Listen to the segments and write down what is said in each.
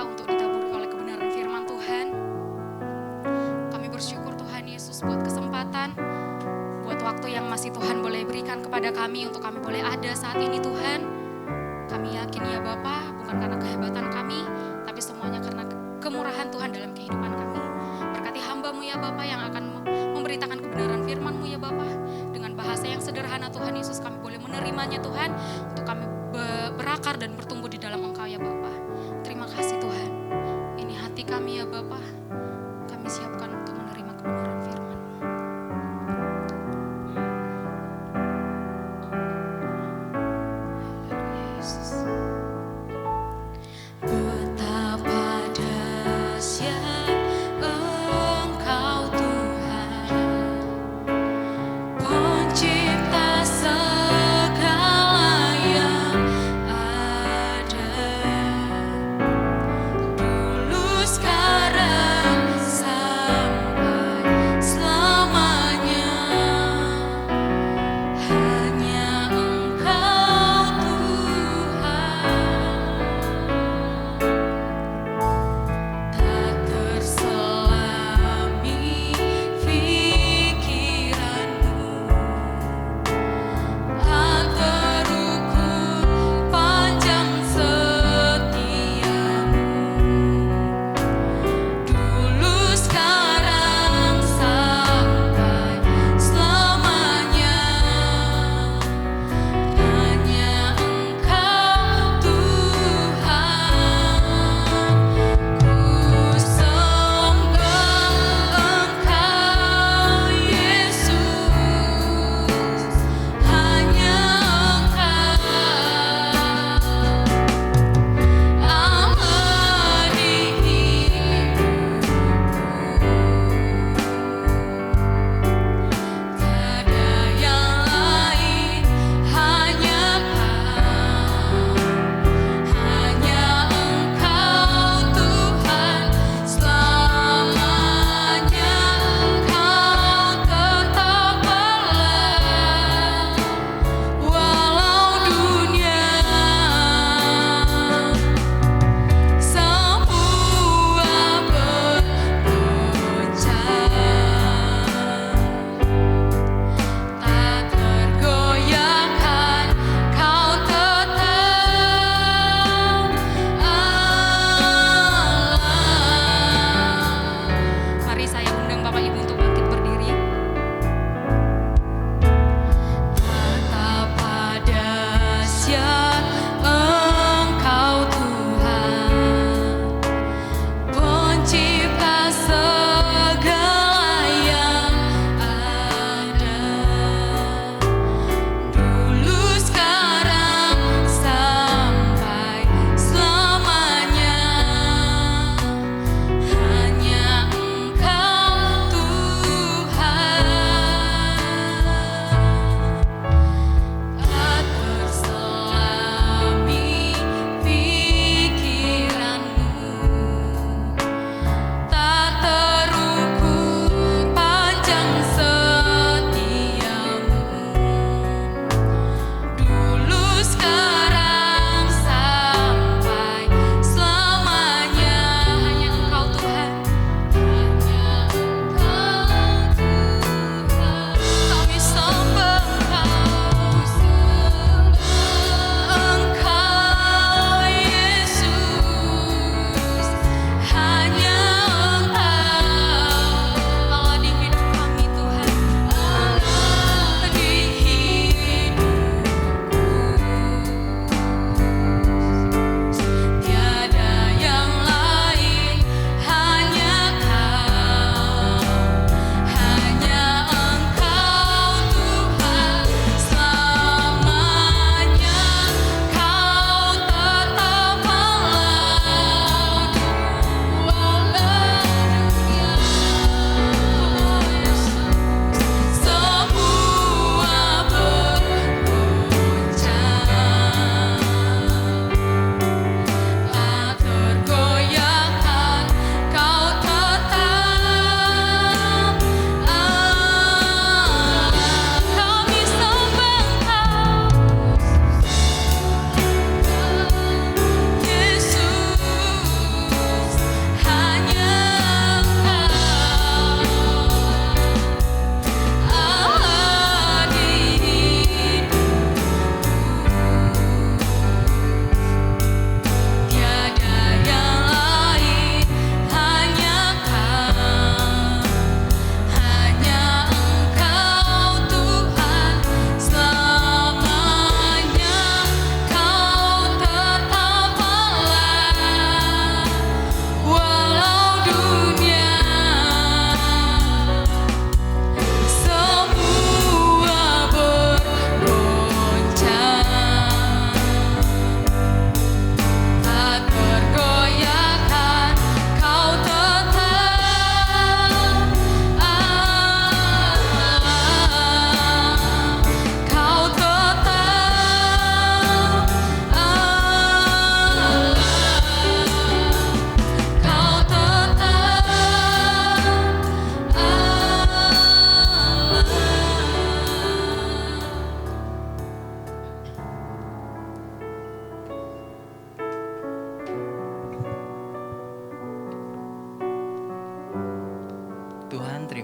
kita untuk ditaburi oleh kebenaran firman Tuhan. Kami bersyukur Tuhan Yesus buat kesempatan, buat waktu yang masih Tuhan boleh berikan kepada kami untuk kami boleh ada saat ini Tuhan. Kami yakin ya Bapa, bukan karena kehebatan kami, tapi semuanya karena kemurahan Tuhan dalam kehidupan kami. Berkati hamba-Mu ya Bapa yang akan memberitakan kebenaran firman-Mu ya Bapa. Dengan bahasa yang sederhana Tuhan Yesus kami boleh menerimanya Tuhan, untuk kami berakar dan bertumbuh di dalam Engkau ya Bapa. Terima kasih Tuhan. Ini hati kami ya Bapa. Kami siapkan untuk menerima kebenaran firman-Mu. Haleluya Yesus. Betapa dahsyat Engkau Tuhan, pencipta segala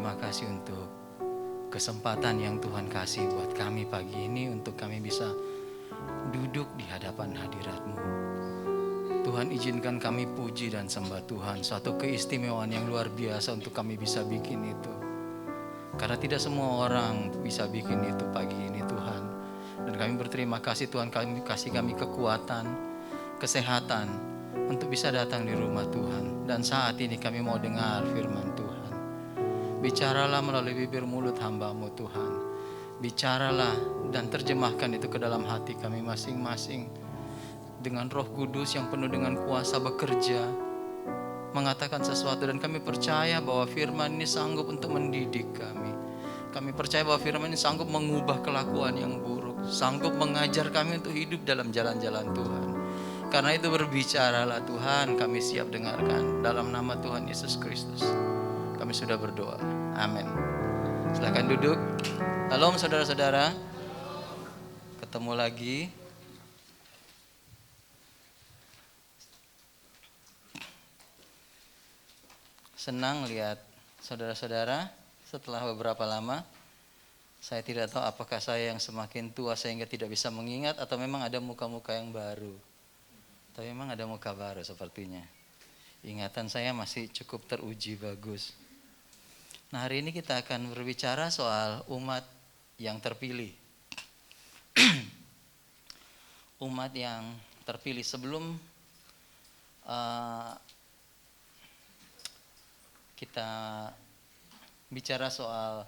berterima kasih untuk kesempatan yang Tuhan kasih buat kami pagi ini untuk kami bisa duduk di hadapan hadirat-Mu. Tuhan, izinkan kami puji dan sembah Tuhan, suatu keistimewaan yang luar biasa untuk kami bisa bikin itu. Karena tidak semua orang bisa bikin itu pagi ini Tuhan. Dan kami berterima kasih Tuhan, kami kasih kami kekuatan, kesehatan untuk bisa datang di rumah Tuhan. Dan saat ini kami mau dengar firman Tuhan. Bicaralah melalui bibir mulut hamba-Mu Tuhan. Bicaralah dan terjemahkan itu ke dalam hati kami masing-masing. Dengan Roh Kudus yang penuh dengan kuasa bekerja, mengatakan sesuatu, dan kami percaya bahwa firman ini sanggup untuk mendidik kami. Kami percaya bahwa firman ini sanggup mengubah kelakuan yang buruk, sanggup mengajar kami untuk hidup dalam jalan-jalan Tuhan. Karena itu berbicaralah Tuhan, kami siap dengarkan. Dalam nama Tuhan Yesus Kristus kami sudah berdoa, amin. Silakan duduk. Shalom saudara-saudara, ketemu lagi. Senang lihat saudara-saudara setelah beberapa lama. Saya tidak tahu apakah saya yang semakin tua sehingga tidak bisa mengingat, atau memang ada muka-muka yang baru. Tapi memang ada muka baru sepertinya. Ingatan saya masih cukup teruji bagus. Nah, hari ini kita akan berbicara soal umat yang terpilih. Umat yang terpilih. Sebelum kita bicara soal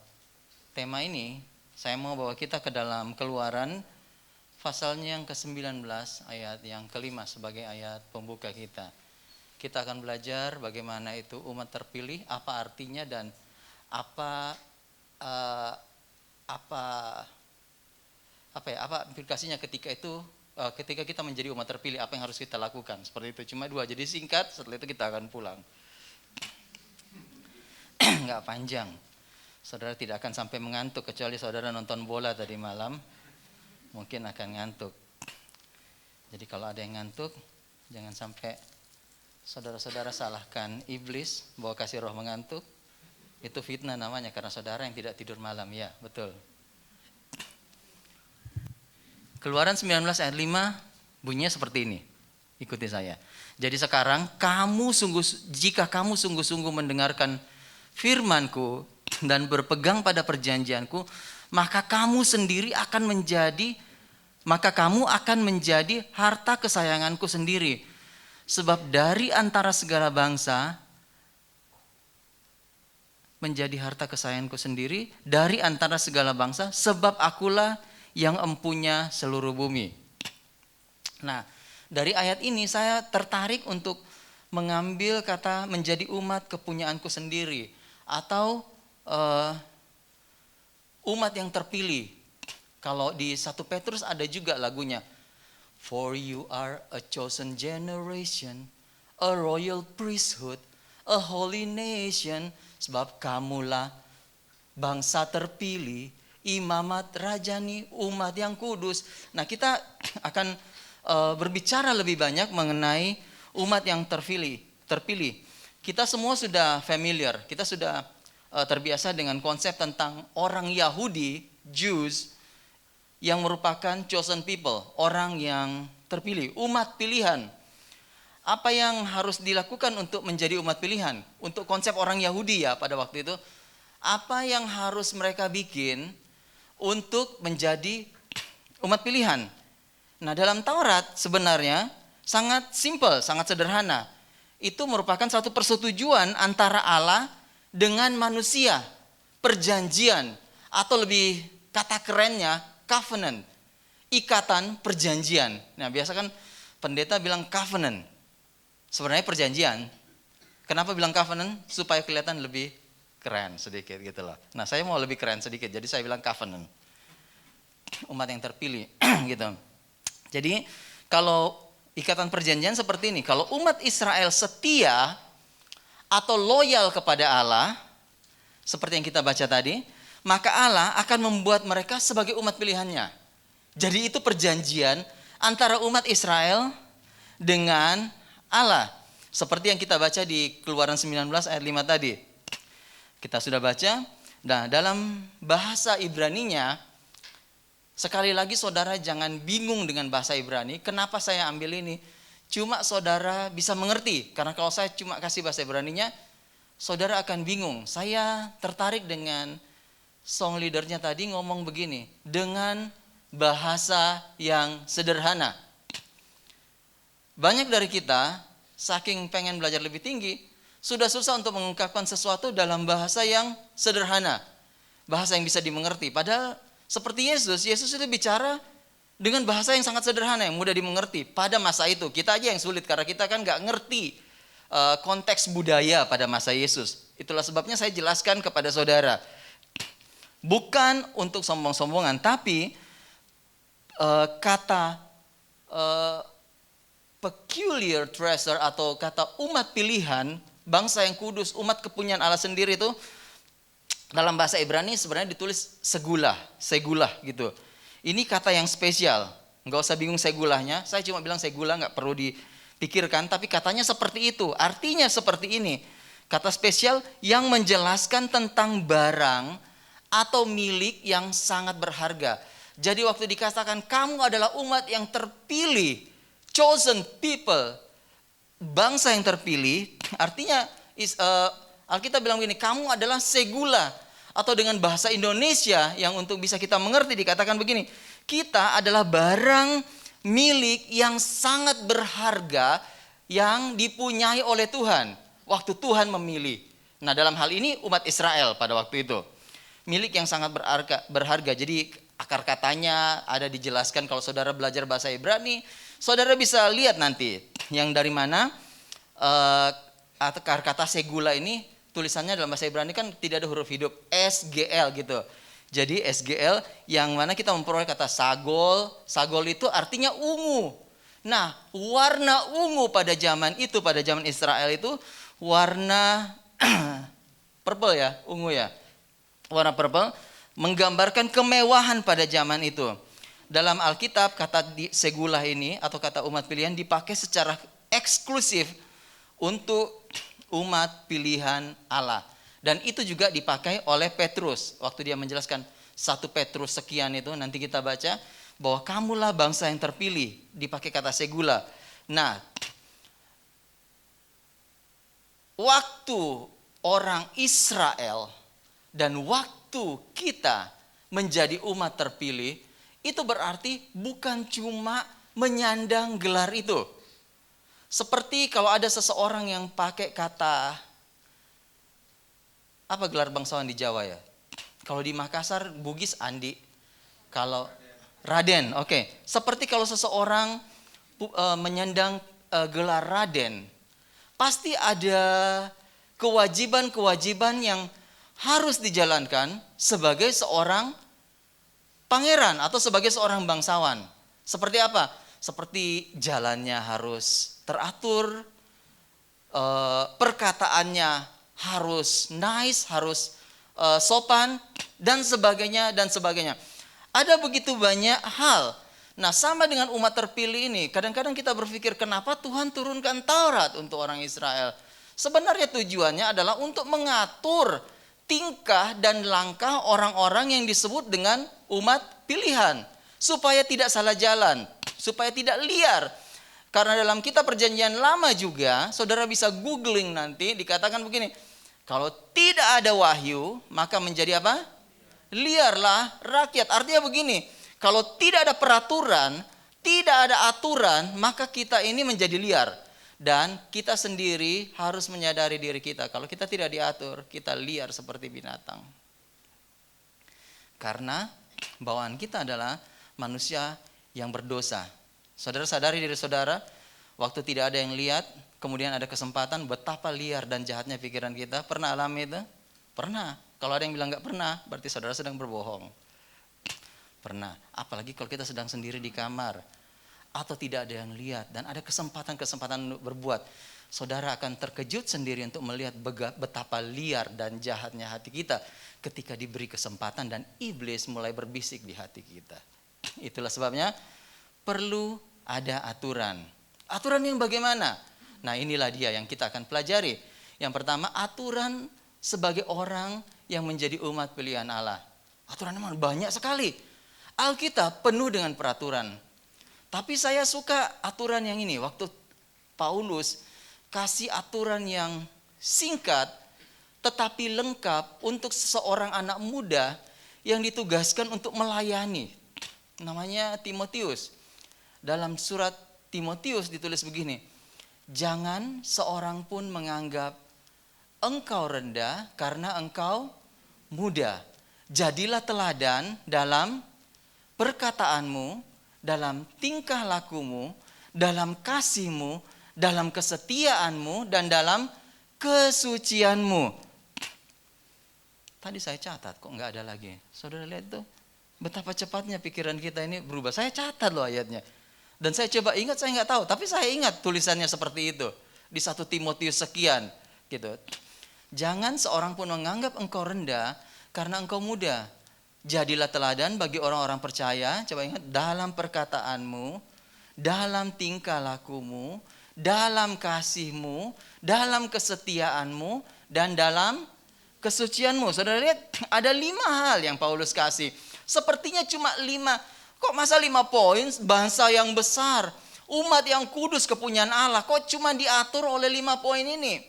tema ini, saya mau bawa kita ke dalam Keluaran pasalnya yang ke-19 ayat yang ke-5 sebagai ayat pembuka kita. Kita akan belajar bagaimana itu umat terpilih, apa artinya, dan apa implikasinya ketika itu, ketika kita menjadi umat terpilih, apa yang harus kita lakukan. Seperti itu, cuma 2, jadi singkat, setelah itu kita akan pulang. Nggak panjang. Saudara tidak akan sampai mengantuk, kecuali saudara nonton bola tadi malam, mungkin akan ngantuk. Jadi kalau ada yang ngantuk, jangan sampai saudara-saudara salahkan iblis bahwa kasih roh mengantuk. Itu fitnah namanya, karena saudara yang tidak tidur malam. Ya, betul. Keluaran 19 ayat 5 bunyinya seperti ini. Ikuti saya. Jadi sekarang jika kamu sungguh-sungguh mendengarkan firman-Ku dan berpegang pada perjanjian-Ku, maka kamu akan menjadi harta kesayangan-Ku sendiri. Sebab dari antara segala bangsa, menjadi harta kesayangan-Ku sendiri dari antara segala bangsa, sebab Akulah yang empunya seluruh bumi. Nah, dari ayat ini saya tertarik untuk mengambil kata menjadi umat kepunyaanku sendiri, atau umat yang terpilih. Kalau di 1 Petrus ada juga lagunya, For you are a chosen generation, a royal priesthood, a holy nation. Sebab kamulah bangsa terpilih, imamat rajani, umat yang kudus. Nah, kita akan berbicara lebih banyak mengenai umat yang terpilih. Kita semua sudah familiar, kita sudah terbiasa dengan konsep tentang orang Yahudi, Jews, yang merupakan chosen people, orang yang terpilih, umat pilihan. Apa yang harus dilakukan untuk menjadi umat pilihan? Untuk konsep orang Yahudi ya pada waktu itu, apa yang harus mereka bikin untuk menjadi umat pilihan? Nah, dalam Taurat sebenarnya sangat simpel, sangat sederhana. Itu merupakan satu persetujuan antara Allah dengan manusia, perjanjian, atau lebih kata kerennya covenant, ikatan perjanjian. Nah, biasa kan pendeta bilang covenant, sebenarnya perjanjian. Kenapa bilang covenant? Supaya kelihatan lebih keren sedikit gitu loh. Nah, saya mau lebih keren sedikit, jadi saya bilang covenant, umat yang terpilih gitu. Jadi kalau ikatan perjanjian seperti ini, kalau umat Israel setia atau loyal kepada Allah, seperti yang kita baca tadi, maka Allah akan membuat mereka sebagai umat pilihannya. Jadi itu perjanjian antara umat Israel dengan Allah. Seperti yang kita baca di Keluaran 19 ayat 5 tadi. Kita sudah baca. Nah, dalam bahasa Ibraninya, sekali lagi saudara jangan bingung dengan bahasa Ibrani. Kenapa saya ambil ini? Cuma saudara bisa mengerti. Karena kalau saya cuma kasih bahasa Ibraninya, saudara akan bingung. Saya tertarik dengan song leadernya tadi ngomong begini. Dengan bahasa yang sederhana. Banyak dari kita, saking pengen belajar lebih tinggi, sudah susah untuk mengungkapkan sesuatu dalam bahasa yang sederhana. Bahasa yang bisa dimengerti. Padahal seperti Yesus itu bicara dengan bahasa yang sangat sederhana, yang mudah dimengerti. Pada masa itu, kita aja yang sulit karena kita kan gak ngerti konteks budaya pada masa Yesus. Itulah sebabnya saya jelaskan kepada saudara. Bukan untuk sombong-sombongan, tapi kata peculiar treasure atau kata umat pilihan, bangsa yang kudus, umat kepunyaan Allah sendiri itu dalam bahasa Ibrani sebenarnya ditulis segulah gitu. Ini kata yang spesial. Nggak usah bingung segulahnya. Saya cuma bilang segulah, nggak perlu dipikirkan. Tapi katanya seperti itu. Artinya seperti ini. Kata spesial yang menjelaskan tentang barang atau milik yang sangat berharga. Jadi waktu dikatakan kamu adalah umat yang terpilih, chosen people, bangsa yang terpilih, artinya Alkitab bilang begini, kamu adalah segula, atau dengan bahasa Indonesia yang untuk bisa kita mengerti dikatakan begini, kita adalah barang milik yang sangat berharga yang dipunyai oleh Tuhan waktu Tuhan memilih. Nah, dalam hal ini umat Israel pada waktu itu milik yang sangat berharga. Jadi akar katanya ada dijelaskan. Kalau saudara belajar bahasa Ibrani, saudara bisa lihat nanti yang dari mana akar kata segula ini. Tulisannya dalam bahasa Ibrani kan tidak ada huruf hidup, SGL gitu. Jadi SGL yang mana kita memperoleh kata sagol. Sagol itu artinya ungu. Nah, warna ungu pada zaman itu, pada zaman Israel itu warna purple ya, ungu ya. Warna purple menggambarkan kemewahan pada zaman itu. Dalam Alkitab kata segulah ini atau kata umat pilihan dipakai secara eksklusif untuk umat pilihan Allah. Dan itu juga dipakai oleh Petrus. Waktu dia menjelaskan 1 Petrus sekian itu, nanti kita baca bahwa kamulah bangsa yang terpilih. Dipakai kata segula. Nah, waktu orang Israel dan waktu kita menjadi umat terpilih, itu berarti bukan cuma menyandang gelar itu. Seperti kalau ada seseorang yang pakai kata, apa gelar bangsawan di Jawa ya? Kalau di Makassar, Bugis, Andi. Kalau Raden, oke. Seperti kalau seseorang menyandang gelar Raden, pasti ada kewajiban-kewajiban yang harus dijalankan sebagai seorang pangeran atau sebagai seorang bangsawan. Seperti apa? Seperti jalannya harus teratur, perkataannya harus nice, harus sopan, dan sebagainya, dan sebagainya. Ada begitu banyak hal. Nah, sama dengan umat terpilih ini, kadang-kadang kita berpikir kenapa Tuhan turunkan Taurat untuk orang Israel. Sebenarnya tujuannya adalah untuk mengatur tingkah dan langkah orang-orang yang disebut dengan umat pilihan. Supaya tidak salah jalan, supaya tidak liar. Karena dalam kitab perjanjian lama juga, saudara bisa googling nanti, dikatakan begini, kalau tidak ada wahyu, maka menjadi apa? Liarlah rakyat. Artinya begini, kalau tidak ada peraturan, tidak ada aturan, maka kita ini menjadi liar. Dan kita sendiri harus menyadari diri kita, kalau kita tidak diatur, kita liar seperti binatang. Karena bawaan kita adalah manusia yang berdosa. Saudara sadari diri saudara, waktu tidak ada yang lihat, kemudian ada kesempatan, betapa liar dan jahatnya pikiran kita. Pernah alami itu? Pernah. Kalau ada yang bilang gak pernah, berarti saudara sedang berbohong. Pernah. Apalagi kalau kita sedang sendiri di kamar, atau tidak ada yang lihat, dan ada kesempatan-kesempatan berbuat. Saudara akan terkejut sendiri untuk melihat betapa liar dan jahatnya hati kita ketika diberi kesempatan dan iblis mulai berbisik di hati kita. Itulah sebabnya perlu ada aturan. Aturan yang bagaimana? Nah, inilah dia yang kita akan pelajari. Yang pertama, aturan sebagai orang yang menjadi umat pilihan Allah. Aturan memang banyak sekali. Alkitab penuh dengan peraturan. Tapi saya suka aturan yang ini. Waktu Paulus kasih aturan yang singkat tetapi lengkap untuk seseorang anak muda yang ditugaskan untuk melayani. Namanya Timotius. Dalam surat Timotius ditulis begini, jangan seorang pun menganggap engkau rendah karena engkau muda. Jadilah teladan dalam perkataanmu, dalam tingkah lakumu, dalam kasihmu, dalam kesetiaanmu, dan dalam kesucianmu. Tadi saya catat, kok nggak ada lagi. Saudara lihat tuh, betapa cepatnya pikiran kita ini berubah. Saya catat loh ayatnya. Dan saya coba ingat, saya nggak tahu. Tapi saya ingat tulisannya seperti itu. Di 1 Timotius sekian. Gitu. Jangan seorang pun menganggap engkau rendah karena engkau muda. Jadilah teladan bagi orang-orang percaya. Coba ingat, dalam perkataanmu, dalam tingkah lakumu, dalam kasihmu, dalam kesetiaanmu, dan dalam kesucianmu. Saudara lihat, ada 5 hal yang Paulus kasih. Sepertinya cuma 5. Kok masa 5 poin? Bangsa yang besar, umat yang kudus kepunyaan Allah, kok cuma diatur oleh 5 poin ini?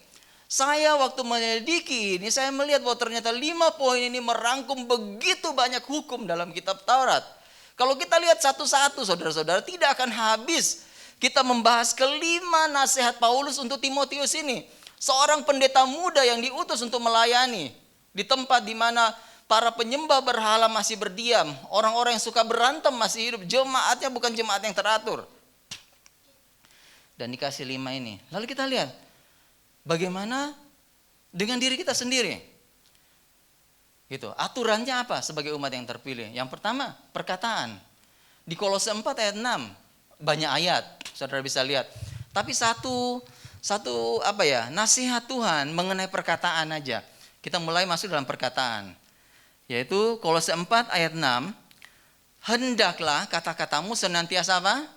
Saya waktu menyelidiki ini, saya melihat bahwa ternyata 5 poin ini merangkum begitu banyak hukum dalam kitab Taurat. Kalau kita lihat satu-satu, saudara-saudara, tidak akan habis kita membahas kelima nasihat Paulus untuk Timotius ini. Seorang pendeta muda yang diutus untuk melayani di tempat di mana para penyembah berhala masih berdiam, orang-orang yang suka berantem masih hidup, jemaatnya bukan jemaat yang teratur. Dan dikasih 5 ini. Lalu kita lihat bagaimana dengan diri kita sendiri. Gitu. Aturannya apa sebagai umat yang terpilih? Yang pertama, perkataan. Di Kolose 4 ayat 6 banyak ayat, saudara bisa lihat. Tapi satu nasihat Tuhan mengenai perkataan aja. Kita mulai masuk dalam perkataan. Yaitu Kolose 4 ayat 6. Hendaklah kata-katamu senantiasa apa?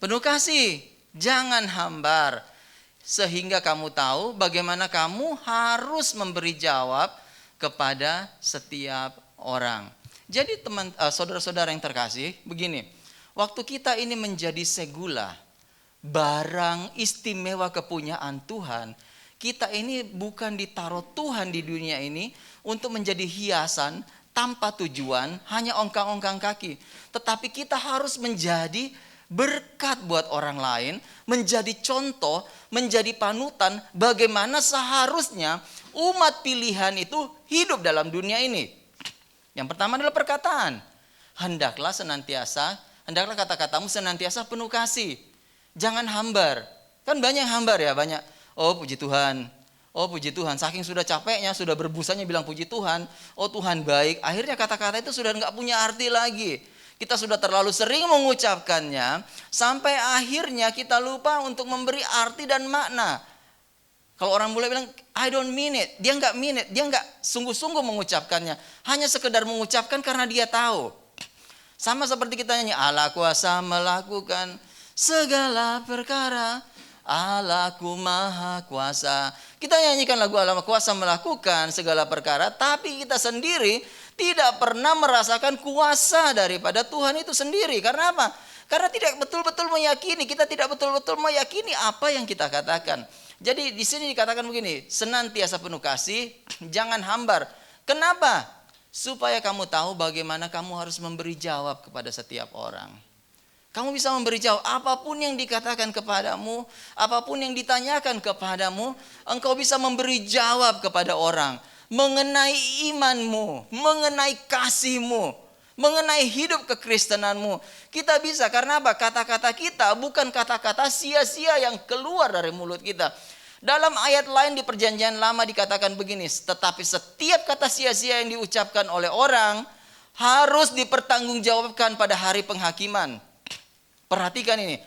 Penuh kasih, jangan hambar. Sehingga kamu tahu bagaimana kamu harus memberi jawab kepada setiap orang. Jadi saudara-saudara yang terkasih, begini. Waktu kita ini menjadi segula, barang istimewa kepunyaan Tuhan, kita ini bukan ditaruh Tuhan di dunia ini untuk menjadi hiasan tanpa tujuan, hanya ongkang-ongkang kaki. Tetapi kita harus menjadi berkat buat orang lain, menjadi contoh, menjadi panutan bagaimana seharusnya umat pilihan itu hidup dalam dunia ini. Yang pertama adalah perkataan. Hendaklah kata-katamu senantiasa penuh kasih. Jangan hambar. Kan banyak yang hambar ya, banyak. Oh puji Tuhan. Oh puji Tuhan. Saking sudah capeknya, sudah berbusanya bilang puji Tuhan. Oh Tuhan baik. Akhirnya kata-kata itu sudah enggak punya arti lagi. Kita sudah terlalu sering mengucapkannya. Sampai akhirnya kita lupa untuk memberi arti dan makna. Kalau orang mulai bilang, I don't mean it. Dia enggak mean it. Dia enggak sungguh-sungguh mengucapkannya. Hanya sekedar mengucapkan karena dia tahu. Sama seperti kita nyanyi, Allah kuasa melakukan segala perkara, Allahku maha kuasa. Kita nyanyikan lagu Allah kuasa melakukan segala perkara, tapi kita sendiri tidak pernah merasakan kuasa daripada Tuhan itu sendiri. Karena apa? Karena tidak betul-betul meyakini, kita tidak betul-betul meyakini apa yang kita katakan. Jadi di sini dikatakan begini, senantiasa penuh kasih, jangan hambar. Kenapa? Supaya kamu tahu bagaimana kamu harus memberi jawab kepada setiap orang. Kamu bisa memberi jawab apapun yang dikatakan kepadamu, apapun yang ditanyakan kepadamu, engkau bisa memberi jawab kepada orang mengenai imanmu, mengenai kasihmu, mengenai hidup kekristenanmu. Kita bisa, karena apa? Kata-kata kita bukan kata-kata sia-sia yang keluar dari mulut kita. Dalam ayat lain di Perjanjian Lama dikatakan begini, tetapi setiap kata sia-sia yang diucapkan oleh orang harus dipertanggungjawabkan pada hari penghakiman. Perhatikan ini,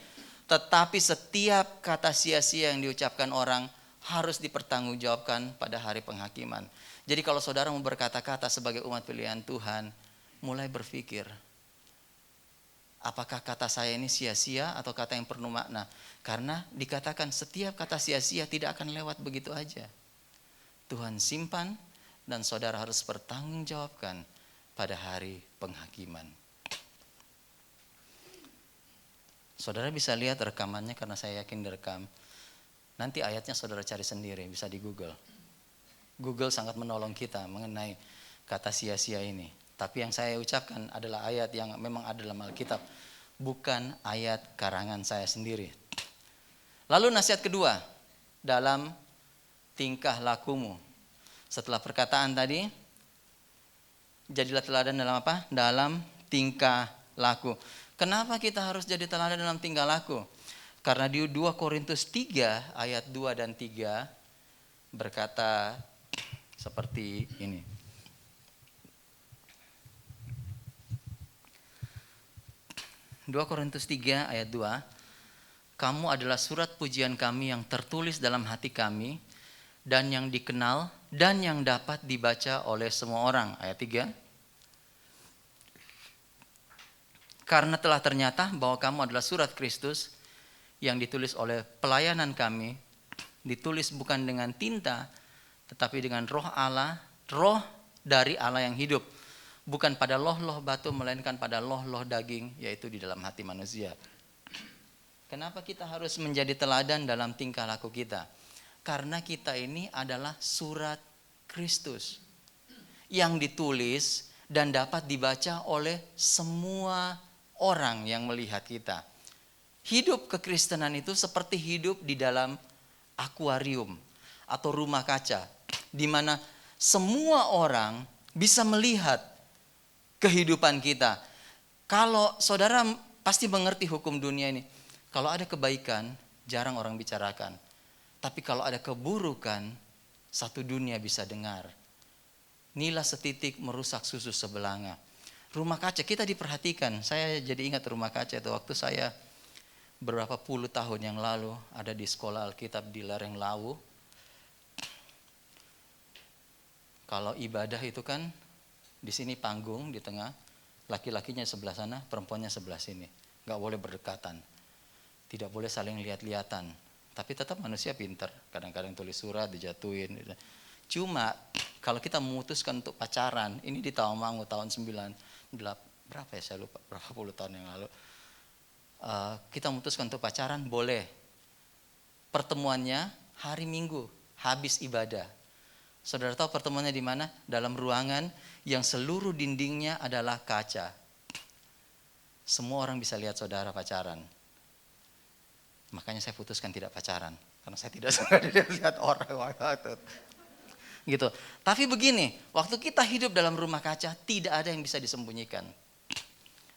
tetapi setiap kata sia-sia yang diucapkan orang harus dipertanggungjawabkan pada hari penghakiman. Jadi kalau saudara mau berkata-kata sebagai umat pilihan Tuhan, mulai berpikir, apakah kata saya ini sia-sia atau kata yang penuh makna? Karena dikatakan setiap kata sia-sia tidak akan lewat begitu aja. Tuhan simpan dan saudara harus bertanggungjawabkan pada hari penghakiman. Saudara bisa lihat rekamannya karena saya yakin direkam. Nanti ayatnya saudara cari sendiri, bisa di Google. Google sangat menolong kita mengenai kata sia-sia ini. Tapi yang saya ucapkan adalah ayat yang memang ada dalam Alkitab, bukan ayat karangan saya sendiri. Lalu nasihat kedua, dalam tingkah lakumu. Setelah perkataan tadi, jadilah teladan dalam apa? Dalam tingkah laku. Kenapa kita harus jadi teladan dalam tingkah laku? Karena di 2 Korintus 3 ayat 2 dan 3 berkata seperti ini. Dua Korintus 3 ayat 2, kamu adalah surat pujian kami yang tertulis dalam hati kami dan yang dikenal dan yang dapat dibaca oleh semua orang. Ayat 3. Karena telah ternyata bahwa kamu adalah surat Kristus yang ditulis oleh pelayanan kami, ditulis bukan dengan tinta, tetapi dengan roh Allah, roh dari Allah yang hidup. Bukan pada loh-loh batu, melainkan pada loh-loh daging, yaitu di dalam hati manusia. Kenapa kita harus menjadi teladan dalam tingkah laku kita? Karena kita ini adalah surat Kristus yang ditulis dan dapat dibaca oleh semua orang yang melihat kita. Hidup kekristenan itu seperti hidup di dalam akuarium atau rumah kaca, di mana semua orang bisa melihat kehidupan kita. Kalau saudara pasti mengerti hukum dunia ini, kalau ada kebaikan jarang orang bicarakan, tapi kalau ada keburukan satu dunia bisa dengar. Nila setitik merusak susu sebelanga. Rumah kaca kita diperhatikan. Saya jadi ingat rumah kaca itu waktu saya berapa puluh tahun yang lalu ada di sekolah Alkitab di lereng Lawu. Kalau ibadah itu kan di sini panggung di tengah, laki-lakinya sebelah sana, perempuannya sebelah sini. Gak boleh berdekatan, tidak boleh saling lihat-lihatan. Tapi tetap manusia pintar, kadang-kadang tulis surat dijatuhin. Cuma kalau kita memutuskan untuk pacaran, ini di Tawamangu tahun 98, berapa ya saya lupa, berapa puluh tahun yang lalu. Kita memutuskan untuk pacaran, boleh. Pertemuannya hari Minggu, habis ibadah. Saudara tahu pertemuannya di mana? Dalam ruangan yang seluruh dindingnya adalah kaca. Semua orang bisa lihat saudara pacaran. Makanya saya putuskan tidak pacaran, karena saya tidak suka dilihat orang waktu gitu. Tapi begini, waktu kita hidup dalam rumah kaca, tidak ada yang bisa disembunyikan.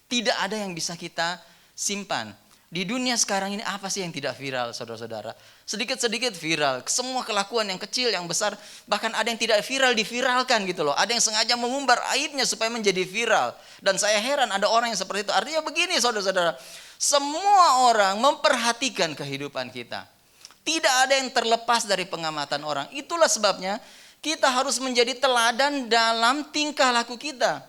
Tidak ada yang bisa kita simpan. Di dunia sekarang ini apa sih yang tidak viral, saudara-saudara? Sedikit-sedikit viral. Semua kelakuan yang kecil, yang besar, bahkan ada yang tidak viral diviralkan gitu loh. Ada yang sengaja mengumbar aibnya supaya menjadi viral. Dan saya heran ada orang yang seperti itu. Artinya begini saudara-saudara, semua orang memperhatikan kehidupan kita. Tidak ada yang terlepas dari pengamatan orang. Itulah sebabnya kita harus menjadi teladan dalam tingkah laku kita.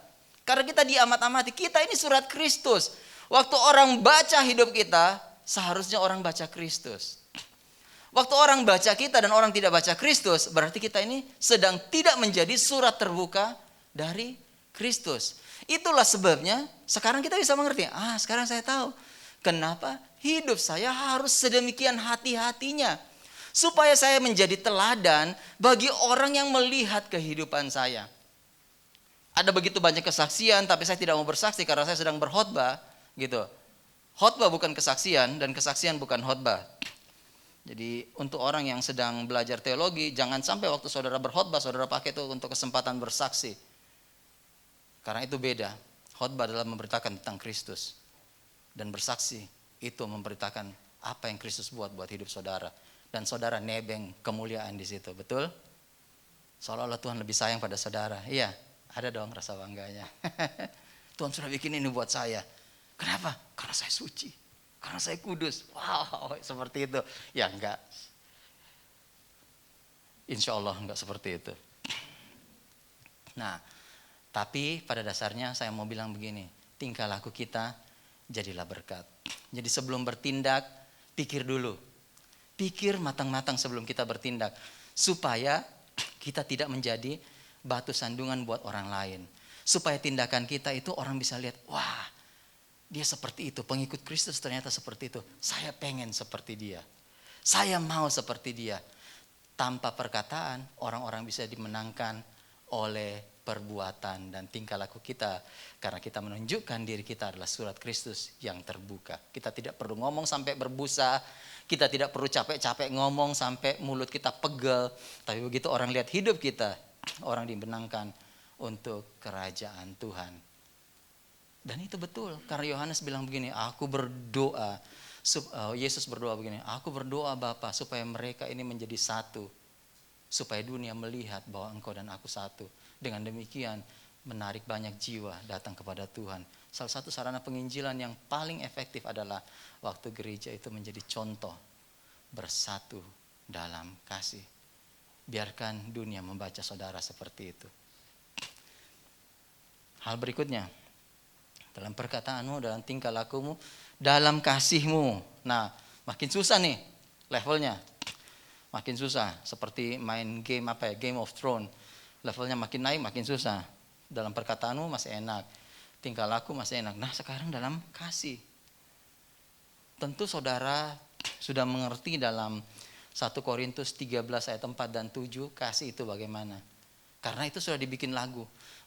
Karena kita diamat-amati, kita ini surat Kristus. Waktu orang baca hidup kita, seharusnya orang baca Kristus. Waktu orang baca kita dan orang tidak baca Kristus, berarti kita ini sedang tidak menjadi surat terbuka dari Kristus. Itulah sebabnya sekarang kita bisa mengerti. Sekarang saya tahu kenapa hidup saya harus sedemikian hati-hatinya. Supaya saya menjadi teladan bagi orang yang melihat kehidupan saya. Ada begitu banyak kesaksian, tapi saya tidak mau bersaksi karena saya sedang berkhotbah. Gitu. Khotbah bukan kesaksian dan kesaksian bukan khotbah. Jadi untuk orang yang sedang belajar teologi, jangan sampai waktu saudara berkhotbah saudara pakai itu untuk kesempatan bersaksi. Karena itu beda. Khotbah adalah memberitakan tentang Kristus, dan bersaksi itu memberitakan apa yang Kristus buat hidup saudara, dan saudara nebeng kemuliaan di situ. Betul? Seolah-olah Tuhan lebih sayang pada saudara. Iya, ada dong rasa bangganya. Tuhan sudah bikin ini buat saya. Kenapa? Karena saya suci, karena saya kudus. Wow, seperti itu. Ya enggak. Insya Allah enggak seperti itu. Nah, tapi pada dasarnya saya mau bilang begini, tingkah laku kita jadilah berkat. Jadi sebelum bertindak, pikir dulu. Pikir matang-matang sebelum kita bertindak. Supaya kita tidak menjadi batu sandungan buat orang lain. Supaya tindakan kita itu orang bisa lihat, wah, dia seperti itu, pengikut Kristus ternyata seperti itu. Saya pengen seperti dia. Saya mau seperti dia. Tanpa perkataan, orang-orang bisa dimenangkan oleh perbuatan dan tingkah laku kita. Karena kita menunjukkan diri kita adalah surat Kristus yang terbuka. Kita tidak perlu ngomong sampai berbusa. Kita tidak perlu capek-capek ngomong sampai mulut kita pegel. Tapi begitu orang lihat hidup kita, orang dimenangkan untuk kerajaan Tuhan. Dan itu betul, karena Yohanes bilang begini, aku berdoa, Yesus berdoa begini, aku berdoa Bapa supaya mereka ini menjadi satu, supaya dunia melihat bahwa engkau dan aku satu. Dengan demikian menarik banyak jiwa datang kepada Tuhan. Salah satu sarana penginjilan yang paling efektif adalah waktu gereja itu menjadi contoh bersatu dalam kasih. Biarkan dunia membaca saudara seperti itu. Hal berikutnya, dalam perkataanmu, dalam tingkah lakumu, dalam kasihmu. Nah, makin susah nih levelnya. Makin susah. Seperti main game Game of Thrones. Levelnya makin naik, makin susah. Dalam perkataanmu masih enak. Tingkah laku masih enak. Nah, sekarang dalam kasih. Tentu saudara sudah mengerti dalam 1 Korintus 13 ayat 4 dan 7. Kasih itu bagaimana. Karena itu sudah dibikin lagu.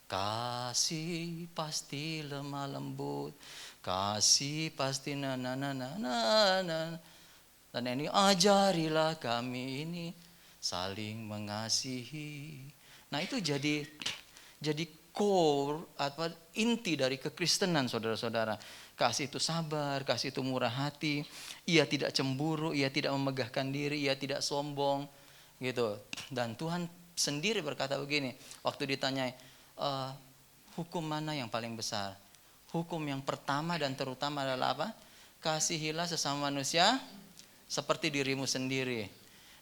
Kasih pasti lemah lembut, kasih pasti na. Dan ini ajarilah kami ini saling mengasihi. Nah itu jadi core atau inti dari kekristenan saudara-saudara. Kasih itu sabar, kasih itu murah hati, ia tidak cemburu, ia tidak memegahkan diri, ia tidak sombong, gitu. Dan Tuhan sendiri berkata begini, waktu ditanyai, hukum mana yang paling besar? Hukum yang pertama dan terutama adalah apa? Kasihilah sesama manusia seperti dirimu sendiri.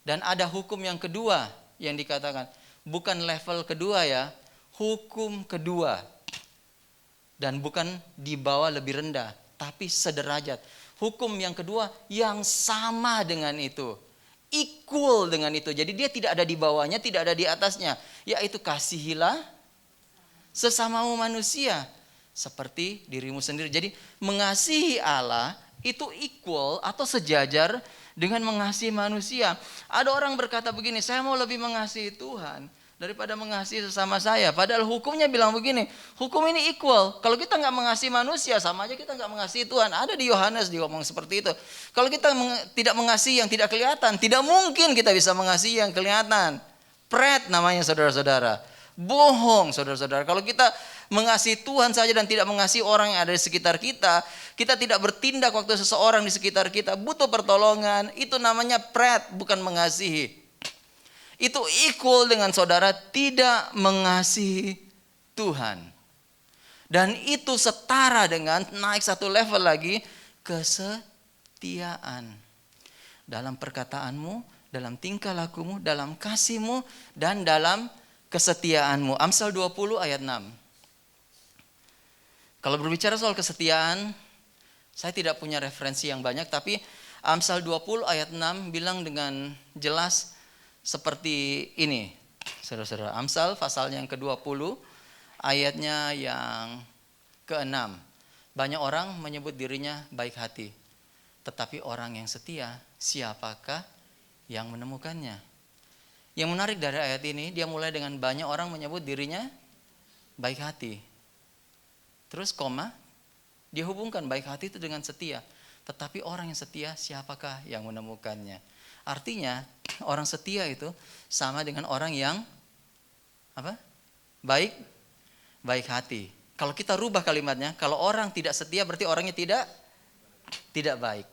Dan ada hukum yang kedua yang dikatakan, bukan level kedua ya, hukum kedua. Dan bukan di bawah lebih rendah, tapi sederajat. Hukum yang kedua yang sama dengan itu, equal dengan itu. Jadi dia tidak ada di bawahnya, tidak ada di atasnya, yaitu kasihilah sesamamu manusia seperti dirimu sendiri. Jadi mengasihi Allah itu equal atau sejajar dengan mengasihi manusia. Ada orang berkata begini, saya mau lebih mengasihi Tuhan daripada mengasihi sesama saya. Padahal hukumnya bilang begini, hukum ini equal. Kalau kita nggak mengasihi manusia, sama aja kita nggak mengasihi Tuhan. Ada di Yohanes diomong seperti itu. Kalau kita tidak mengasihi yang tidak kelihatan, tidak mungkin kita bisa mengasihi yang kelihatan. Pret namanya saudara-saudara. Bohong saudara-saudara. Kalau kita mengasihi Tuhan saja dan tidak mengasihi orang yang ada di sekitar kita, kita tidak bertindak waktu seseorang di sekitar kita butuh pertolongan, itu namanya pret, bukan mengasihi. Itu equal dengan saudara tidak mengasihi Tuhan. Dan itu setara dengan naik satu level lagi, kesetiaan. Dalam perkataanmu, dalam tingkah lakumu, dalam kasihmu, dan dalam kesetiaanmu. Amsal 20 ayat 6. Kalau berbicara soal kesetiaan, saya tidak punya referensi yang banyak, tapi Amsal 20 ayat 6 bilang dengan jelas seperti ini. Saudara-saudara, Amsal pasalnya yang ke-20, ayatnya yang ke-6. Banyak orang menyebut dirinya baik hati, tetapi orang yang setia, siapakah yang menemukannya? Yang menarik dari ayat ini, dia mulai dengan banyak orang menyebut dirinya baik hati. Terus koma, dia hubungkan baik hati itu dengan setia. Tetapi orang yang setia, siapakah yang menemukannya? Artinya, orang setia itu sama dengan orang yang apa? Baik hati. Kalau kita rubah kalimatnya, kalau orang tidak setia berarti orangnya tidak baik.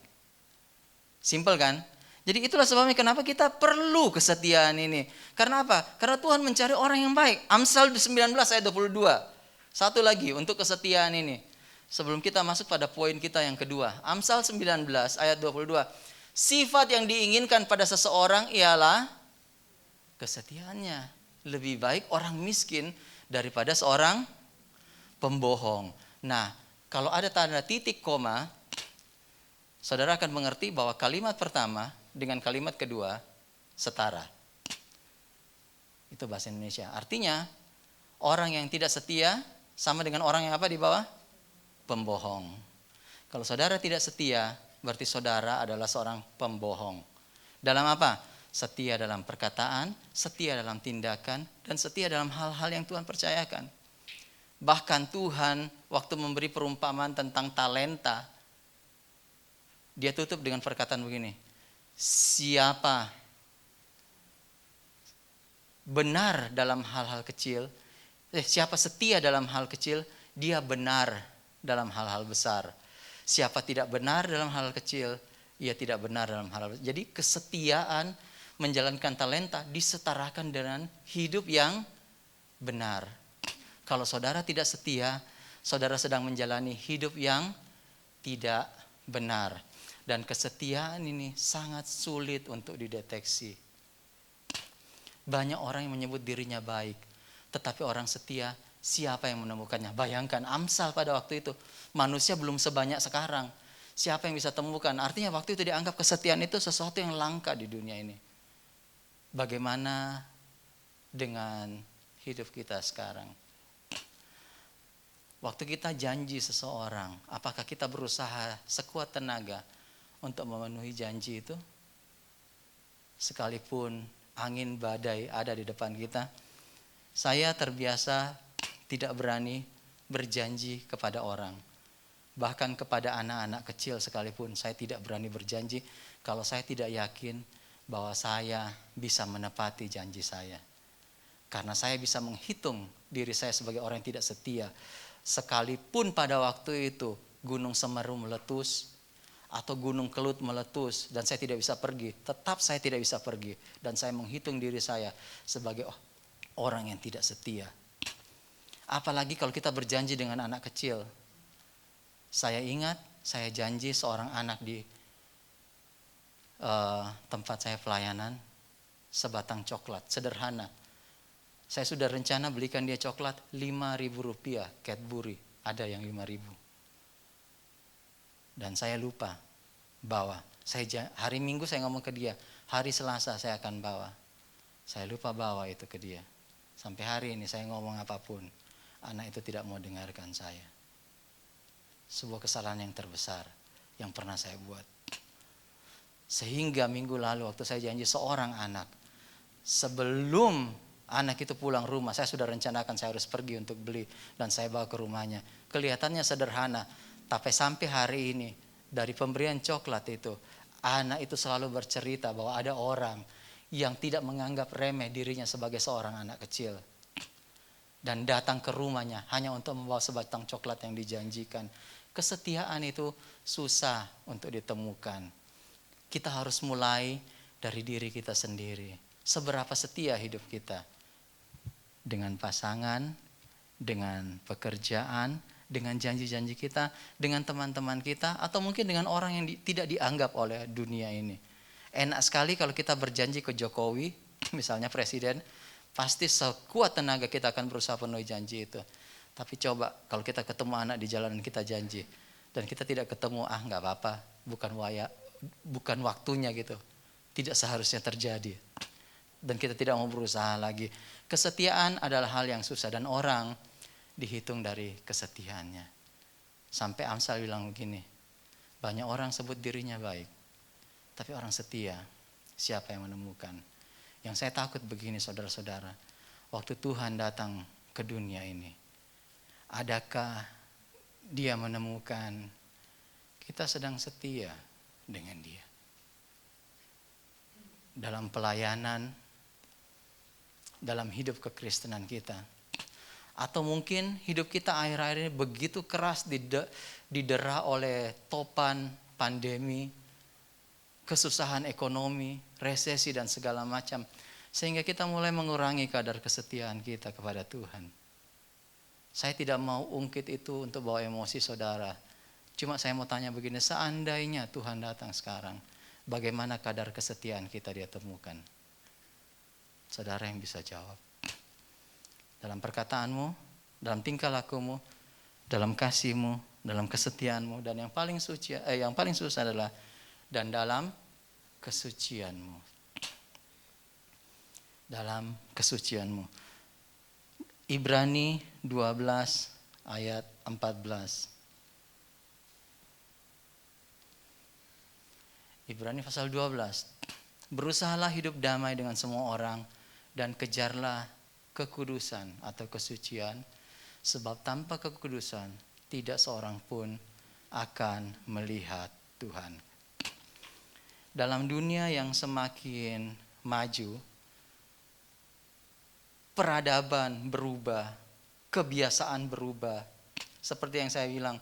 Simpel kan? Jadi itulah sebabnya kenapa kita perlu kesetiaan ini. Karena apa? Karena Tuhan mencari orang yang baik. Amsal 19 ayat 22. Satu lagi untuk kesetiaan ini. Sebelum kita masuk pada poin kita yang kedua. Amsal 19 ayat 22. Sifat yang diinginkan pada seseorang ialah kesetiaannya. Lebih baik orang miskin daripada seorang pembohong. Nah, kalau ada tanda titik koma, saudara akan mengerti bahwa kalimat pertama dengan kalimat kedua setara. Itu bahasa Indonesia. Artinya Orang yang tidak setia sama dengan orang yang apa di bawah? Pembohong. Kalau saudara tidak setia, berarti saudara adalah seorang pembohong. Dalam apa? Setia dalam perkataan, setia dalam tindakan, dan setia dalam hal-hal yang Tuhan percayakan. Bahkan Tuhan waktu memberi perumpamaan tentang talenta, dia tutup dengan perkataan begini. Siapa benar dalam hal-hal kecil, siapa setia dalam hal kecil, dia benar dalam hal-hal besar. Siapa tidak benar dalam hal kecil, ia tidak benar dalam hal besar. Jadi kesetiaan menjalankan talenta disetarakan dengan hidup yang benar. Kalau saudara tidak setia, saudara sedang menjalani hidup yang tidak benar. Dan kesetiaan ini sangat sulit untuk dideteksi. Banyak orang yang menyebut dirinya baik, tetapi orang setia, siapa yang menemukannya? Bayangkan Amsal pada waktu itu, manusia belum sebanyak sekarang. Siapa yang bisa temukan? Artinya waktu itu dianggap kesetiaan itu sesuatu yang langka di dunia ini. Bagaimana dengan hidup kita sekarang? Waktu kita janji seseorang, apakah kita berusaha sekuat tenaga untuk memenuhi janji itu? Sekalipun angin badai ada di depan kita, saya terbiasa tidak berani berjanji kepada orang. Bahkan kepada anak-anak kecil sekalipun saya tidak berani berjanji kalau saya tidak yakin bahwa saya bisa menepati janji saya. Karena saya bisa menghitung diri saya sebagai orang yang tidak setia. Sekalipun pada waktu itu Gunung Semeru meletus atau Gunung Kelut meletus dan saya tidak bisa pergi, tetap saya tidak bisa pergi. Dan saya menghitung diri saya sebagai orang yang tidak setia. Apalagi kalau kita berjanji dengan anak kecil. Saya ingat, saya janji seorang anak di tempat saya pelayanan, sebatang coklat, sederhana. Saya sudah rencana belikan dia coklat 5.000 rupiah, Cadbury, ada yang 5.000. Dan saya lupa bawa. Hari Minggu saya ngomong ke dia, hari Selasa saya akan bawa. Saya lupa bawa itu ke dia. Sampai hari ini saya ngomong apapun, anak itu tidak mau dengarkan saya. Sebuah kesalahan yang terbesar yang pernah saya buat. Sehingga minggu lalu waktu saya janji seorang anak, sebelum anak itu pulang rumah, saya sudah rencanakan saya harus pergi untuk beli dan saya bawa ke rumahnya. Kelihatannya sederhana, tapi sampai hari ini dari pemberian coklat itu, anak itu selalu bercerita bahwa ada orang yang tidak menganggap remeh dirinya sebagai seorang anak kecil. Dan datang ke rumahnya hanya untuk membawa sebatang coklat yang dijanjikan. Kesetiaan itu susah untuk ditemukan. Kita harus mulai dari diri kita sendiri. Seberapa setia hidup kita dengan pasangan, dengan pekerjaan, dengan janji-janji kita, dengan teman-teman kita, atau mungkin dengan orang yang tidak dianggap oleh dunia ini. Enak sekali kalau kita berjanji ke Jokowi, misalnya presiden, pasti sekuat tenaga kita akan berusaha penuhi janji itu. Tapi coba kalau kita ketemu anak di jalanan kita janji, dan kita tidak ketemu, nggak apa-apa, bukan waktunya gitu. Tidak seharusnya terjadi. Dan kita tidak mau berusaha lagi. Kesetiaan adalah hal yang susah dan orang dihitung dari kesetiaannya. Sampai Amsal bilang begini, banyak orang sebut dirinya baik, tapi orang setia siapa yang menemukan? Yang saya takut begini saudara-saudara, waktu Tuhan datang ke dunia ini, adakah dia menemukan kita sedang setia dengan dia? Dalam pelayanan, dalam hidup kekristenan kita. Atau mungkin hidup kita akhir-akhir ini begitu keras didera oleh topan, pandemi, kesusahan ekonomi, resesi dan segala macam. Sehingga kita mulai mengurangi kadar kesetiaan kita kepada Tuhan. Saya tidak mau ungkit itu untuk bawa emosi saudara. Cuma saya mau tanya begini, seandainya Tuhan datang sekarang, bagaimana kadar kesetiaan kita dia temukan? Saudara yang bisa jawab. Dalam perkataanmu, dalam tingkah lakumu, dalam kasihmu, dalam kesetiaanmu, dan yang paling susah adalah dan dalam kesucianmu. Dalam kesucianmu. Ibrani 12 ayat 14. Ibrani pasal 12. Berusahalah hidup damai dengan semua orang dan kejarlah kekudusan atau kesucian, sebab tanpa kekudusan tidak seorang pun akan melihat Tuhan. Dalam dunia yang semakin maju, peradaban berubah, kebiasaan berubah. Seperti yang saya bilang,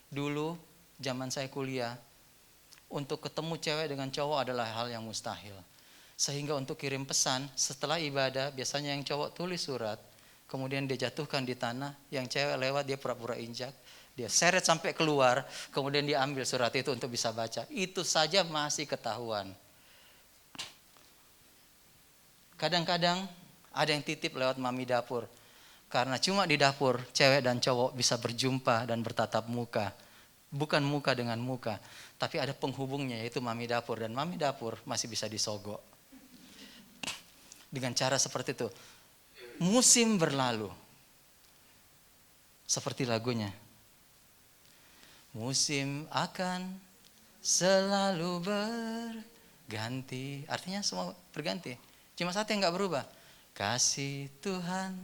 dulu zaman saya kuliah, untuk ketemu cewek dengan cowok adalah hal yang mustahil. Sehingga untuk kirim pesan setelah ibadah, biasanya yang cowok tulis surat, kemudian dia jatuhkan di tanah, yang cewek lewat dia pura-pura injak, dia seret sampai keluar, kemudian dia ambil surat itu untuk bisa baca. Itu saja masih ketahuan. Kadang-kadang ada yang titip lewat mami dapur. Karena cuma di dapur cewek dan cowok bisa berjumpa dan bertatap muka. Bukan muka dengan muka, tapi ada penghubungnya yaitu mami dapur. Dan mami dapur masih bisa disogok. Dengan cara seperti itu. Musim berlalu. Seperti lagunya. Musim akan selalu berganti. Artinya semua berganti. Cuma satu yang gak berubah. Kasih Tuhan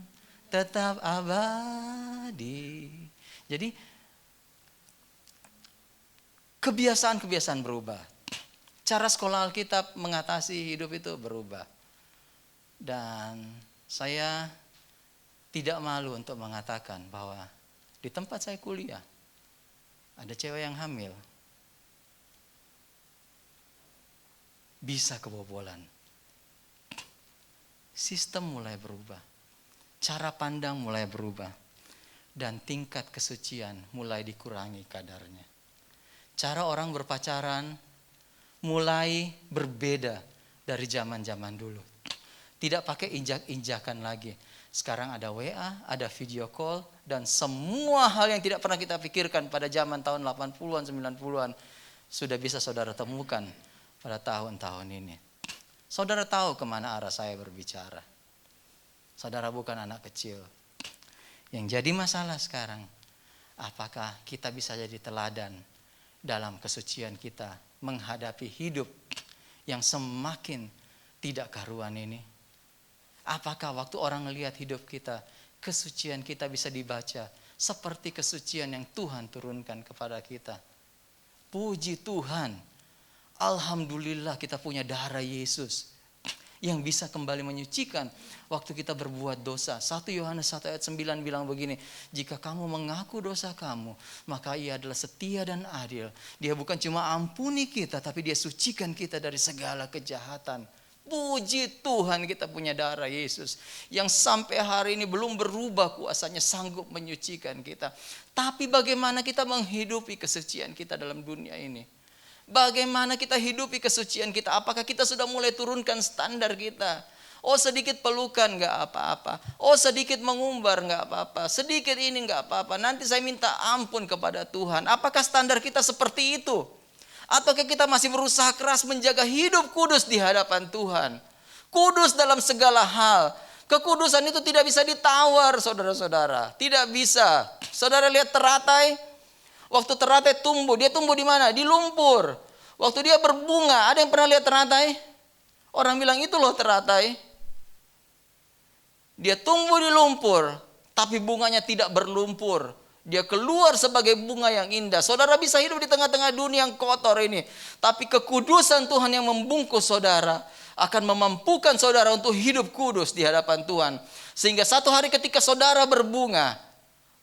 tetap abadi. Jadi kebiasaan-kebiasaan berubah. Cara sekolah Alkitab mengatasi hidup itu berubah. Dan saya tidak malu untuk mengatakan bahwa di tempat saya kuliah, ada cewek yang hamil. Bisa kebobolan. Sistem mulai berubah. Cara pandang mulai berubah. Dan tingkat kesucian mulai dikurangi kadarnya. Cara orang berpacaran mulai berbeda dari zaman-zaman dulu. Tidak pakai injak-injakan lagi. Sekarang ada WA, ada video call, dan semua hal yang tidak pernah kita pikirkan pada zaman tahun 80-an, 90-an sudah bisa saudara temukan pada tahun-tahun ini. Saudara tahu kemana arah saya berbicara. Saudara bukan anak kecil. Yang jadi masalah sekarang, apakah kita bisa jadi teladan dalam kesucian kita menghadapi hidup yang semakin tidak karuan ini? Apakah waktu orang melihat hidup kita, kesucian kita bisa dibaca seperti kesucian yang Tuhan turunkan kepada kita? Puji Tuhan, alhamdulillah kita punya darah Yesus yang bisa kembali menyucikan waktu kita berbuat dosa. 1 Yohanes 1 ayat 9 bilang begini, jika kamu mengaku dosa kamu, maka Ia adalah setia dan adil. Dia bukan cuma ampuni kita, tapi Dia sucikan kita dari segala kejahatan. Puji Tuhan, kita punya darah Yesus yang sampai hari ini belum berubah kuasanya, sanggup menyucikan kita. Tapi bagaimana kita menghidupi kesucian kita dalam dunia ini? Bagaimana kita hidupi kesucian kita? Apakah kita sudah mulai turunkan standar kita? Oh, sedikit pelukan gak apa-apa. Oh, sedikit mengumbar gak apa-apa. Sedikit ini gak apa-apa. Nanti saya minta ampun kepada Tuhan. Apakah standar kita seperti itu? Ataukah kita masih berusaha keras menjaga hidup kudus di hadapan Tuhan? Kudus dalam segala hal. Kekudusan itu tidak bisa ditawar, saudara-saudara. Tidak bisa. Saudara lihat teratai. Waktu teratai tumbuh, dia tumbuh di mana? Di lumpur. Waktu dia berbunga, ada yang pernah lihat teratai? Orang bilang itu loh teratai. Dia tumbuh di lumpur, tapi bunganya tidak berlumpur. Dia keluar sebagai bunga yang indah. Saudara bisa hidup di tengah-tengah dunia yang kotor ini, tapi kekudusan Tuhan yang membungkus saudara akan memampukan saudara untuk hidup kudus di hadapan Tuhan. Sehingga satu hari ketika saudara berbunga,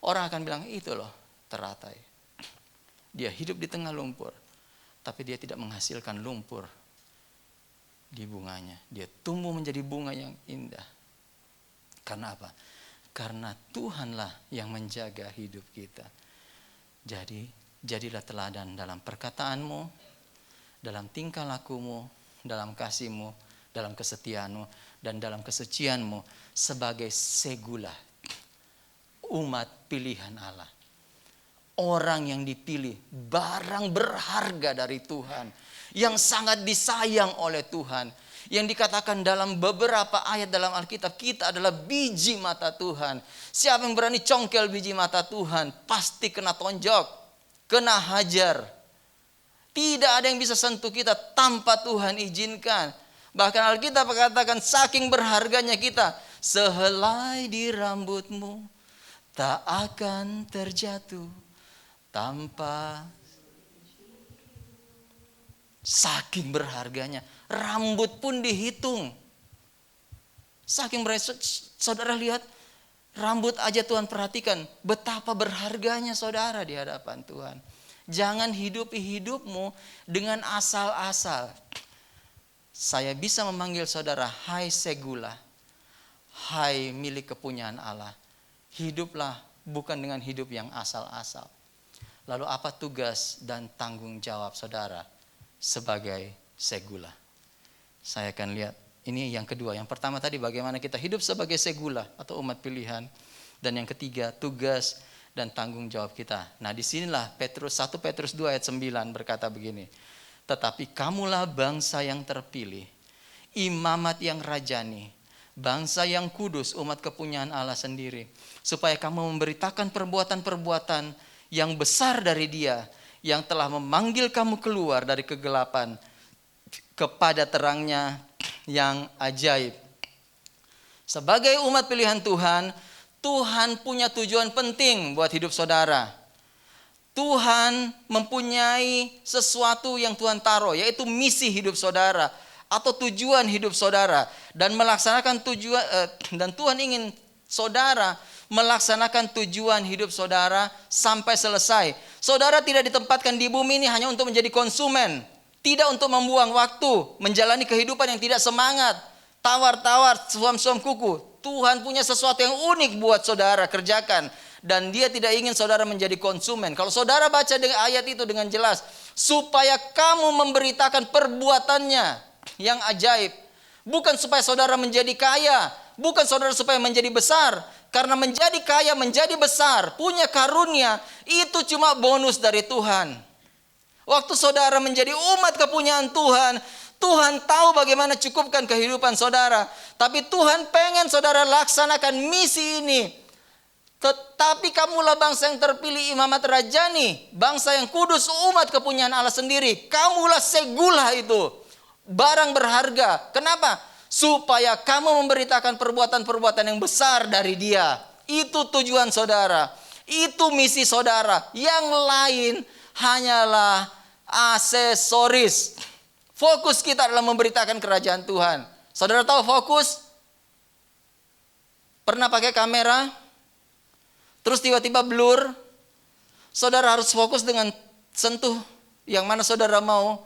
orang akan bilang itu loh teratai. Dia hidup di tengah lumpur, tapi dia tidak menghasilkan lumpur di bunganya. Dia tumbuh menjadi bunga yang indah. Karena apa? Karena Tuhanlah yang menjaga hidup kita. Jadi, jadilah teladan dalam perkataanmu, dalam tingkah lakumu, dalam kasihmu, dalam kesetiaanmu, dan dalam kesucianmu sebagai segulah, umat pilihan Allah. Orang yang dipilih, barang berharga dari Tuhan, yang sangat disayang oleh Tuhan, Yang dikatakan dalam beberapa ayat dalam Alkitab, kita adalah biji mata Tuhan. Siapa yang berani congkel biji mata Tuhan, pasti kena tonjok, kena hajar. Tidak ada yang bisa sentuh kita tanpa Tuhan izinkan. Bahkan Alkitab mengatakan saking berharganya kita, sehelai di rambutmu tak akan terjatuh tanpa. Saking berharganya, rambut pun dihitung. Saking berharganya, saudara lihat, rambut aja Tuhan perhatikan, betapa berharganya saudara di hadapan Tuhan. Jangan hidupi hidupmu dengan asal-asal. Saya bisa memanggil saudara, hai Segula, hai milik kepunyaan Allah. Hiduplah bukan dengan hidup yang asal-asal. Lalu apa tugas dan tanggung jawab saudara sebagai Segula? Saya akan lihat, ini yang kedua. Yang pertama tadi bagaimana kita hidup sebagai Segula atau umat pilihan. Dan yang ketiga, tugas dan tanggung jawab kita. Nah disinilah 1 Petrus 2 ayat 9 berkata begini. Tetapi kamulah bangsa yang terpilih, imamat yang rajani, bangsa yang kudus, umat kepunyaan Allah sendiri. Supaya kamu memberitakan perbuatan-perbuatan yang besar dari Dia, yang telah memanggil kamu keluar dari kegelapan kepada terangnya yang ajaib. Sebagai umat pilihan Tuhan, Tuhan punya tujuan penting buat hidup saudara. Tuhan mempunyai sesuatu yang Tuhan taruh, yaitu misi hidup saudara atau tujuan hidup saudara, dan melaksanakan tujuan dan Tuhan ingin saudara melaksanakan tujuan hidup saudara sampai selesai. Saudara tidak ditempatkan di bumi ini hanya untuk menjadi konsumen, tidak untuk membuang waktu, menjalani kehidupan yang tidak semangat, tawar-tawar, suam-suam kuku. Tuhan punya sesuatu yang unik buat saudara kerjakan. Dan Dia tidak ingin saudara menjadi konsumen. Kalau saudara baca dengan ayat itu dengan jelas, supaya kamu memberitakan perbuatannya yang ajaib. Bukan supaya saudara menjadi kaya, bukan saudara supaya menjadi besar. Karena menjadi kaya, menjadi besar, punya karunia, itu cuma bonus dari Tuhan. Waktu saudara menjadi umat kepunyaan Tuhan, Tuhan tahu bagaimana cukupkan kehidupan saudara. Tapi Tuhan pengen saudara laksanakan misi ini. Tetapi kamulah bangsa yang terpilih, imamat rajani, bangsa yang kudus, umat kepunyaan Allah sendiri. Kamulah Segula itu, barang berharga. Kenapa? Supaya kamu memberitakan perbuatan-perbuatan yang besar dari Dia. Itu tujuan saudara. Itu misi saudara. Yang lain hanyalah aksesoris. Fokus kita adalah memberitakan kerajaan Tuhan. Saudara tahu fokus? Pernah pakai kamera? Terus tiba-tiba blur. Saudara harus fokus dengan sentuh yang mana saudara mau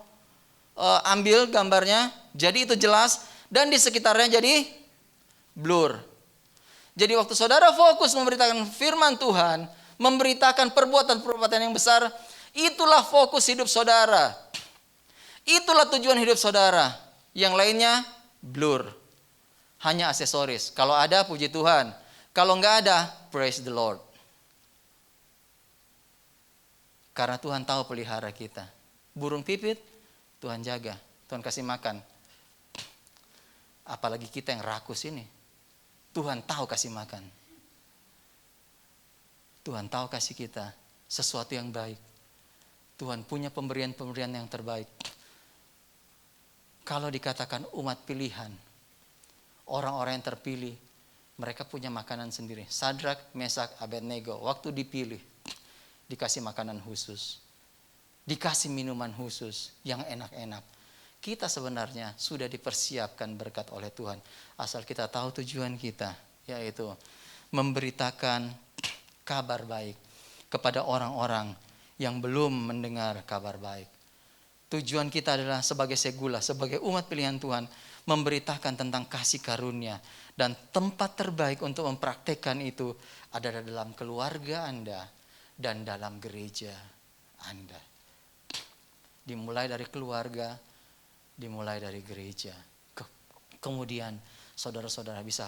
ambil gambarnya. Jadi itu jelas. Dan di sekitarnya jadi blur. Jadi waktu saudara fokus memberitakan firman Tuhan, memberitakan perbuatan-perbuatan yang besar, itulah fokus hidup saudara. Itulah tujuan hidup saudara. Yang lainnya blur. Hanya aksesoris. Kalau ada puji Tuhan. Kalau enggak ada, praise the Lord. Karena Tuhan tahu pelihara kita. Burung pipit, Tuhan jaga. Tuhan kasih makan. Apalagi kita yang rakus ini. Tuhan tahu kasih makan. Tuhan tahu kasih kita sesuatu yang baik. Tuhan punya pemberian-pemberian yang terbaik. Kalau dikatakan umat pilihan, orang-orang yang terpilih, mereka punya makanan sendiri. Sadrak, Mesak, Abednego, waktu dipilih, dikasih makanan khusus, dikasih minuman khusus yang enak-enak. Kita sebenarnya sudah dipersiapkan berkat oleh Tuhan. Asal kita tahu tujuan kita, yaitu memberitakan kabar baik kepada orang-orang yang belum mendengar kabar baik. Tujuan kita adalah sebagai Segula, sebagai umat pilihan Tuhan, memberitakan tentang kasih karunia. Dan tempat terbaik untuk mempraktekkan itu adalah dalam keluarga Anda dan dalam gereja Anda. Dimulai dari keluarga, dimulai dari gereja. Kemudian saudara-saudara bisa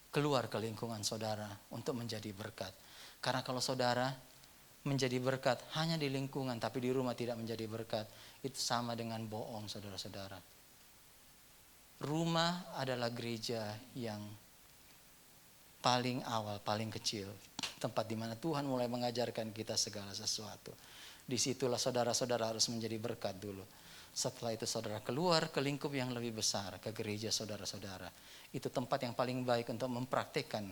keluar ke lingkungan saudara untuk menjadi berkat. Karena kalau saudara menjadi berkat hanya di lingkungan tapi di rumah tidak menjadi berkat, itu sama dengan bohong saudara-saudara. Rumah adalah gereja yang paling awal, paling kecil. Tempat di mana Tuhan mulai mengajarkan kita segala sesuatu. Disitulah saudara-saudara harus menjadi berkat dulu. Setelah itu saudara keluar ke lingkup yang lebih besar, ke gereja saudara-saudara. Itu tempat yang paling baik untuk mempraktikkan,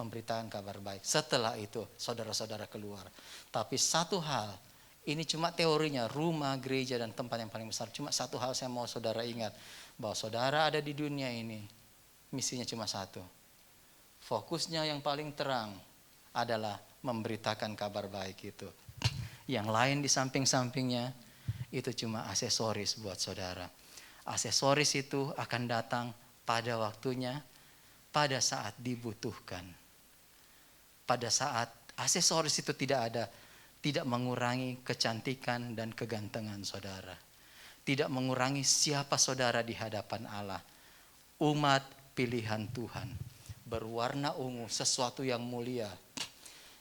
memberitakan kabar baik. Setelah itu saudara-saudara keluar. Tapi satu hal, ini cuma teorinya, rumah, gereja, dan tempat yang paling besar. Cuma satu hal saya mau saudara ingat, bahwa saudara ada di dunia ini, misinya cuma satu. Fokusnya yang paling terang adalah memberitakan kabar baik itu. Yang lain di samping-sampingnya, itu cuma aksesoris buat saudara. Aksesoris itu akan datang pada waktunya, pada saat dibutuhkan. Pada saat aksesoris itu tidak ada, tidak mengurangi kecantikan dan kegantengan saudara. Tidak mengurangi siapa saudara di hadapan Allah. Umat pilihan Tuhan, berwarna ungu, sesuatu yang mulia.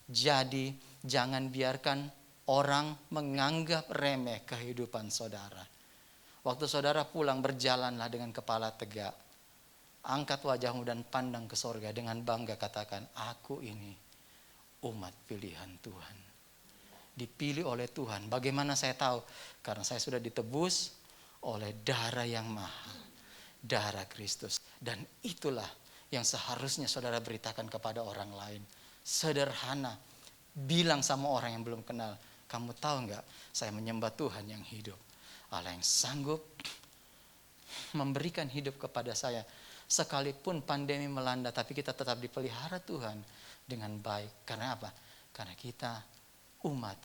Jadi jangan biarkan orang menganggap remeh kehidupan saudara. Waktu saudara pulang, berjalanlah dengan kepala tegak. Angkat wajahmu dan pandang ke sorga dengan bangga, katakan, aku ini umat pilihan Tuhan. Dipilih oleh Tuhan. Bagaimana saya tahu? Karena saya sudah ditebus oleh darah yang mahal. Darah Kristus. Dan itulah yang seharusnya saudara beritakan kepada orang lain. Sederhana. Bilang sama orang yang belum kenal, kamu tahu enggak, saya menyembah Tuhan yang hidup. Allah yang sanggup memberikan hidup kepada saya. Sekalipun pandemi melanda, tapi kita tetap dipelihara Tuhan dengan baik. Karena apa? Karena kita umat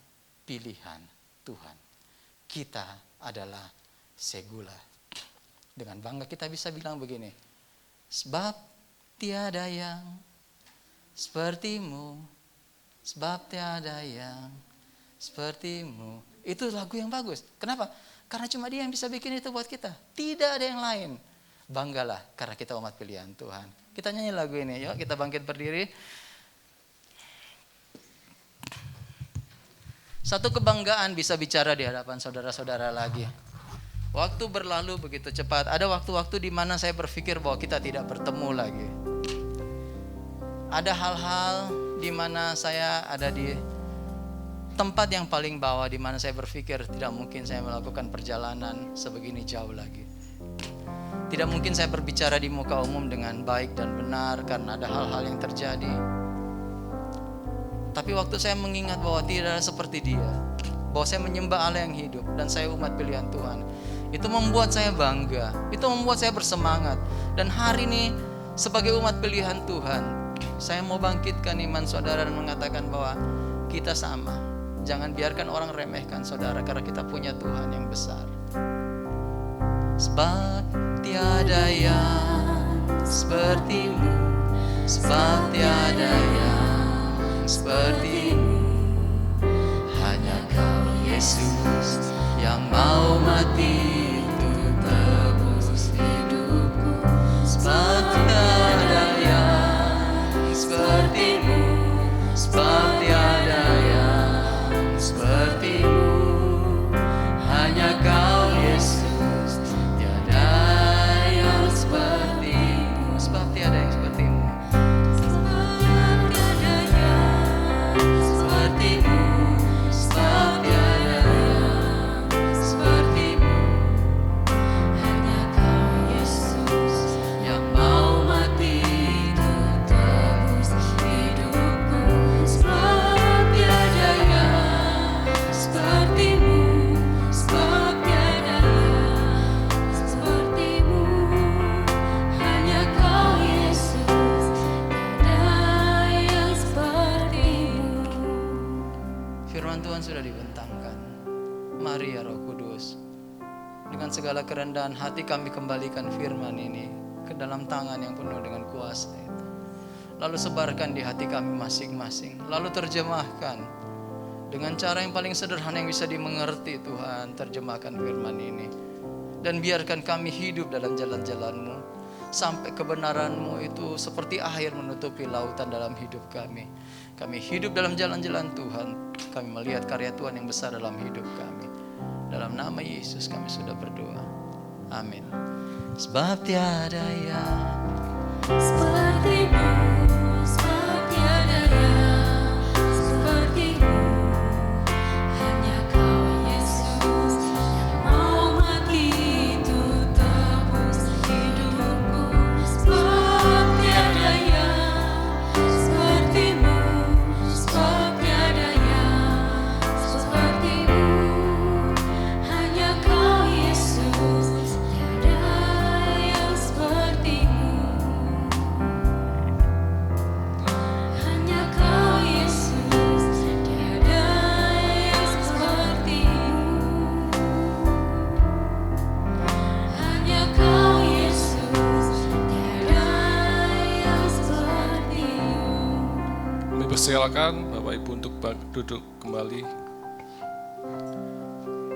pilihan Tuhan. Kita adalah segula. Dengan bangga kita bisa bilang begini, sebab tiada yang sepertimu, sebab tiada yang sepertimu. Itu lagu yang bagus. Kenapa? Karena cuma Dia yang bisa bikin itu buat kita. Tidak ada yang lain. Banggalah karena kita umat pilihan Tuhan. Kita nyanyi lagu ini. Yuk kita bangkit berdiri. Satu kebanggaan bisa bicara di hadapan saudara-saudara lagi. Waktu berlalu begitu cepat. Ada waktu-waktu di mana saya berpikir bahwa kita tidak bertemu lagi. Ada hal-hal di mana saya ada di tempat yang paling bawah, di mana saya berpikir tidak mungkin saya melakukan perjalanan sebegini jauh lagi. Tidak mungkin saya berbicara di muka umum dengan baik dan benar karena ada hal-hal yang terjadi. Tapi waktu saya mengingat bahwa tidak seperti Dia, bahwa saya menyembah Allah yang hidup dan saya umat pilihan Tuhan, itu membuat saya bangga, itu membuat saya bersemangat. Dan hari ini sebagai umat pilihan Tuhan, saya mau bangkitkan iman saudara dan mengatakan bahwa kita sama. Jangan biarkan orang remehkan saudara karena kita punya Tuhan yang besar. Sebab tiada yang sepertimu, sebab tiada yang sepertimu. Hanya Kau Yesus yang mau mati untuk tebus hidupku. Sebab tiada yang sepertimu, sebab tiada yang sepertimu. Hanya Kau Yesus, tiada yang sepertimu. Sebab tiada yang sepertimu. Sebab tiada yang sepertimu, sebab tiada yang sepertimu. Hanya Kau Yesus yang mau mati untuk tebus hidupku. Sebab tiada yang sepertimu, sebab tiada yang sepertimu. Hanya Kau Yesus, tiada yang sepertimu. Firman Tuhan sudah dibentangkan. Mari ya Roh Kudus, dengan segala kerendahan hati kami kembalikan firman ini ke dalam tangan yang penuh dengan kuasa itu. Lalu sebarkan di hati kami masing-masing. Lalu terjemahkan dengan cara yang paling sederhana yang bisa dimengerti Tuhan. Terjemahkan firman ini. Dan biarkan kami hidup dalam jalan-jalan-Mu. Sampai kebenaran-Mu itu seperti air menutupi lautan dalam hidup kami. Kami hidup dalam jalan-jalan Tuhan. Kami melihat karya Tuhan yang besar dalam hidup kami. Dalam nama Yesus kami sudah berdoa. Amin. sebab tiada yang Sepertimu, sebab tiada yang sepertimu. Hanya Kau Yesus yang mau mati untuk tebus hidupku. Sebab tiada yang sepertimu, sebab tiada yang sepertimu. Hanya Kau Yesus, tiada yang sepertimu. Hanya Kau Yesus, tiada yang sepertimu. Hanya Kau Yesus, tiada yang sepertimu. Kami persilakan Bapak Ibu untuk duduk kembali.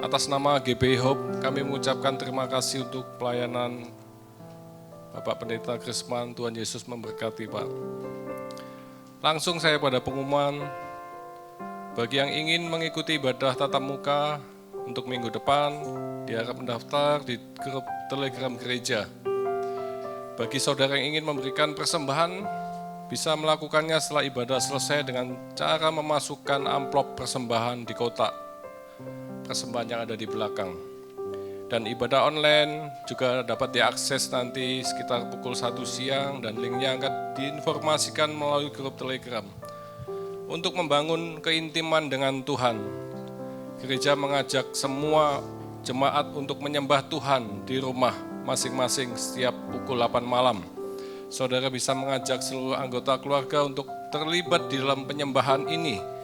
Atas nama GBI Hope, kami mengucapkan terima kasih untuk pelayanan Bapak Pendeta Krisman. Tuhan Yesus memberkati, Pak. Langsung saya pada pengumuman, bagi yang ingin mengikuti ibadah tatap muka untuk minggu depan, diharap mendaftar di grup Telegram gereja. Bagi saudara yang ingin memberikan persembahan, bisa melakukannya setelah ibadah selesai dengan cara memasukkan amplop persembahan di kotak persembahan yang ada di belakang. Dan ibadah online juga dapat diakses nanti sekitar pukul 1 siang dan linknya akan diinformasikan melalui grup Telegram. Untuk membangun keintiman dengan Tuhan, gereja mengajak semua jemaat untuk menyembah Tuhan di rumah masing-masing setiap pukul 8 malam. Saudara bisa mengajak seluruh anggota keluarga untuk terlibat di dalam penyembahan ini.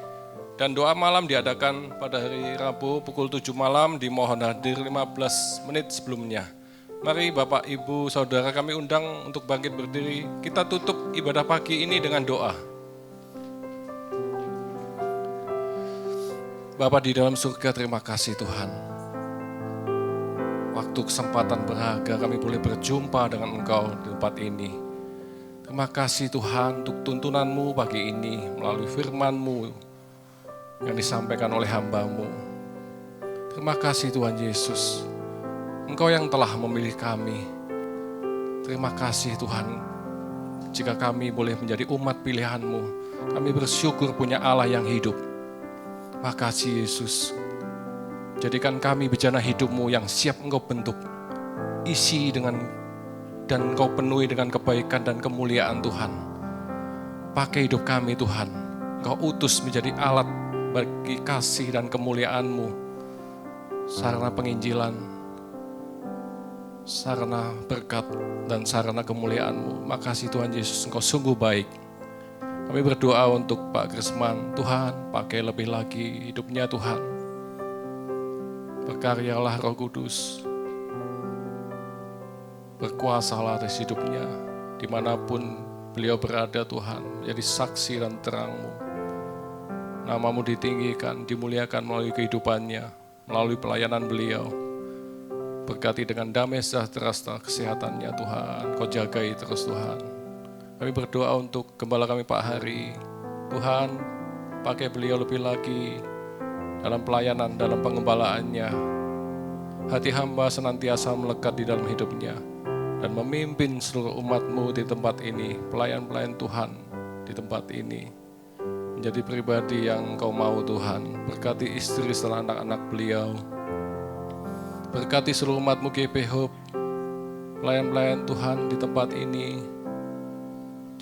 Dan doa malam diadakan pada hari Rabu pukul 7 malam, dimohon hadir 15 menit sebelumnya. Mari Bapak, Ibu, Saudara kami undang untuk bangkit berdiri. Kita tutup ibadah pagi ini dengan doa. Bapa di dalam surga, terima kasih Tuhan. Waktu kesempatan berharga kami boleh berjumpa dengan Engkau di tempat ini. Terima kasih Tuhan untuk tuntunan-Mu pagi ini melalui firman-Mu yang disampaikan oleh hamba-Mu. Terima kasih Tuhan Yesus, Engkau yang telah memilih kami. Terima kasih Tuhan, jika kami boleh menjadi umat pilihan-Mu. Kami bersyukur punya Allah yang hidup. Makasih Yesus, jadikan kami bejana hidup-Mu yang siap Engkau bentuk, isi dengan dan Engkau penuhi dengan kebaikan dan kemuliaan Tuhan. Pakai hidup kami Tuhan, Engkau utus menjadi alat bagi kasih dan kemuliaan-Mu, sarana penginjilan, sarana berkat, dan sarana kemuliaan-Mu. Makasih Tuhan Yesus, Engkau sungguh baik. Kami berdoa untuk Pak Krisman, Tuhan pakai lebih lagi hidupnya Tuhan. Berkaryalah Roh Kudus, berkuasalah atas hidupnya, dimanapun beliau berada Tuhan, menjadi saksi dan terang-Mu. Nama-Mu ditinggikan, dimuliakan melalui kehidupannya, melalui pelayanan beliau. Berkati dengan damai sejahtera serta kesehatannya Tuhan, Kau jagai terus Tuhan. Kami berdoa untuk gembala kami Pak Hari. Tuhan, pakai beliau lebih lagi dalam pelayanan, dalam pengembalaannya. Hati hamba senantiasa melekat di dalam hidupnya dan memimpin seluruh umat-Mu di tempat ini, pelayan-pelayan Tuhan di tempat ini. Menjadi pribadi yang Kau mau Tuhan. Berkati istri serta anak-anak beliau. Berkati seluruh umat-Mu GBI Hope, pelayan-pelayan Tuhan di tempat ini.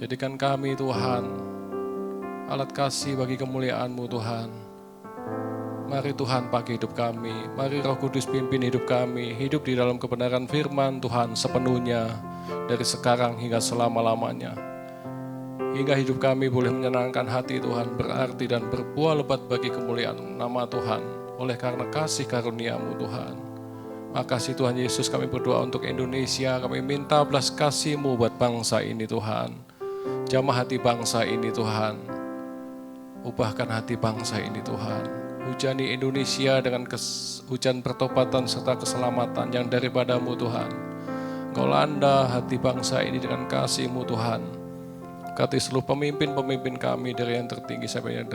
Jadikan kami Tuhan alat kasih bagi kemuliaan-Mu Tuhan. Mari Tuhan pakai hidup kami. Mari Roh Kudus pimpin hidup kami. Hidup di dalam kebenaran firman Tuhan sepenuhnya dari sekarang hingga selama-lamanya. Hingga hidup kami boleh menyenangkan hati Tuhan, berarti dan berbuah lebat bagi kemuliaan nama Tuhan, oleh karena kasih karunia-Mu Tuhan. Makasih Tuhan Yesus, kami berdoa untuk Indonesia, kami minta belas kasih-Mu buat bangsa ini Tuhan. Jamah hati bangsa ini Tuhan, ubahkan hati bangsa ini Tuhan. Hujani Indonesia dengan hujan pertobatan serta keselamatan yang daripada-Mu Tuhan. Engkau landa hati bangsa ini dengan kasih-Mu Tuhan. Berkati seluruh pemimpin-pemimpin kami dari yang tertinggi sampai yang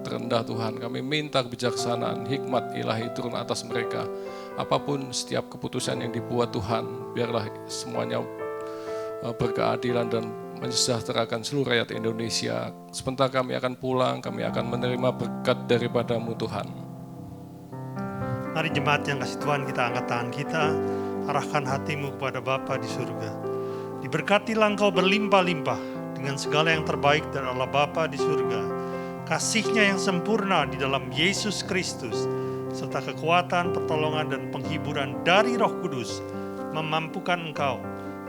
terendah Tuhan. Kami minta kebijaksanaan, hikmat ilahi turun atas mereka. Apapun setiap keputusan yang dibuat Tuhan, biarlah semuanya berkeadilan dan mensejahterakan seluruh rakyat Indonesia. Sebentar kami akan pulang, kami akan menerima berkat daripada-Mu Tuhan. Mari jemaat yang kasih Tuhan, kita angkat tangan kita, arahkan hatimu kepada Bapa di surga. Diberkatilah engkau berlimpah-limpah dengan segala yang terbaik dari Allah Bapa di surga. Kasih-Nya yang sempurna di dalam Yesus Kristus, serta kekuatan, pertolongan, dan penghiburan dari Roh Kudus memampukan engkau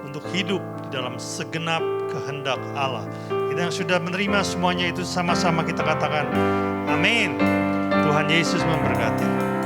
untuk hidup di dalam segenap kehendak Allah. Kita yang sudah menerima semuanya itu sama-sama kita katakan, amin. Tuhan Yesus memberkati.